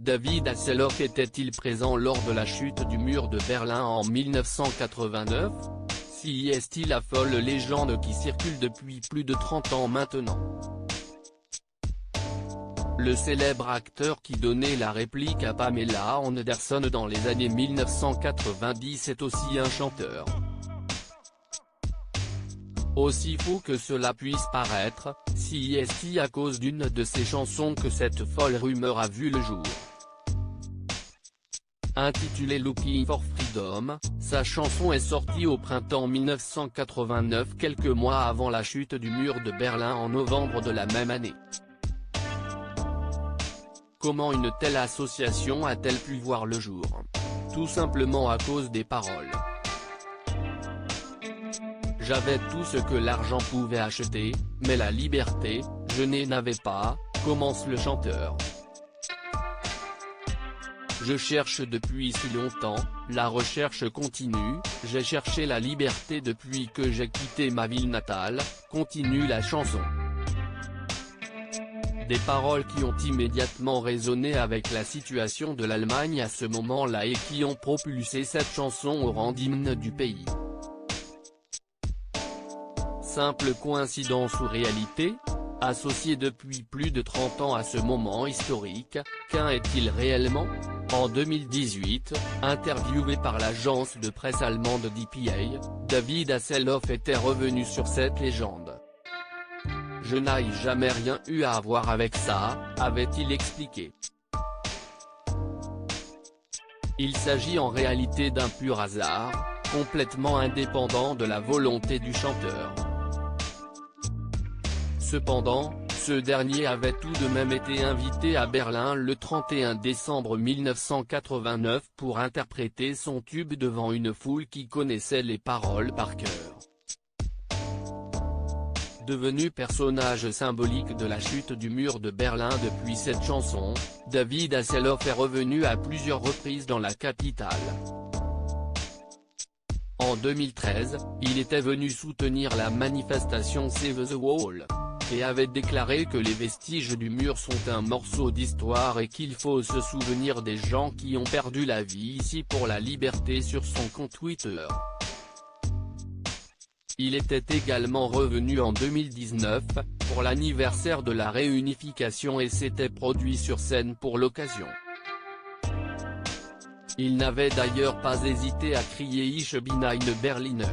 David Hasselhoff était-il présent lors de la chute du mur de Berlin en 1989 ? Si est-il la folle légende qui circule depuis plus de 30 ans maintenant. Le célèbre acteur qui donnait la réplique à Pamela Anderson dans les années 1990 est aussi un chanteur. Aussi fou que cela puisse paraître, si est-il à cause d'une de ses chansons que cette folle rumeur a vu le jour. Intitulée Looking for Freedom, sa chanson est sortie au printemps 1989, quelques mois avant la chute du mur de Berlin en novembre de la même année. Comment une telle association a-t-elle pu voir le jour? Tout simplement à cause des paroles. J'avais tout ce que l'argent pouvait acheter, mais la liberté, je n'en avais pas, commence le chanteur. Je cherche depuis si longtemps, la recherche continue, j'ai cherché la liberté depuis que j'ai quitté ma ville natale, continue la chanson. Des paroles qui ont immédiatement résonné avec la situation de l'Allemagne à ce moment-là et qui ont propulsé cette chanson au rang d'hymne du pays. Simple coïncidence ou réalité? Associé depuis plus de 30 ans à ce moment historique, qu'en est-il réellement? En 2018, interviewé par l'agence de presse allemande dpa, David Hasselhoff était revenu sur cette légende. Je n'ai jamais rien eu à voir avec ça, avait-il expliqué. Il s'agit en réalité d'un pur hasard, complètement indépendant de la volonté du chanteur. Cependant, ce dernier avait tout de même été invité à Berlin le 31 décembre 1989 pour interpréter son tube devant une foule qui connaissait les paroles par cœur. Devenu personnage symbolique de la chute du mur de Berlin depuis cette chanson, David Hasselhoff est revenu à plusieurs reprises dans la capitale. En 2013, il était venu soutenir la manifestation Save the Wall, et avait déclaré que les vestiges du mur sont un morceau d'histoire et qu'il faut se souvenir des gens qui ont perdu la vie ici pour la liberté sur son compte Twitter. Il était également revenu en 2019, pour l'anniversaire de la réunification et s'était produit sur scène pour l'occasion. Il n'avait d'ailleurs pas hésité à crier Ich bin ein Berliner.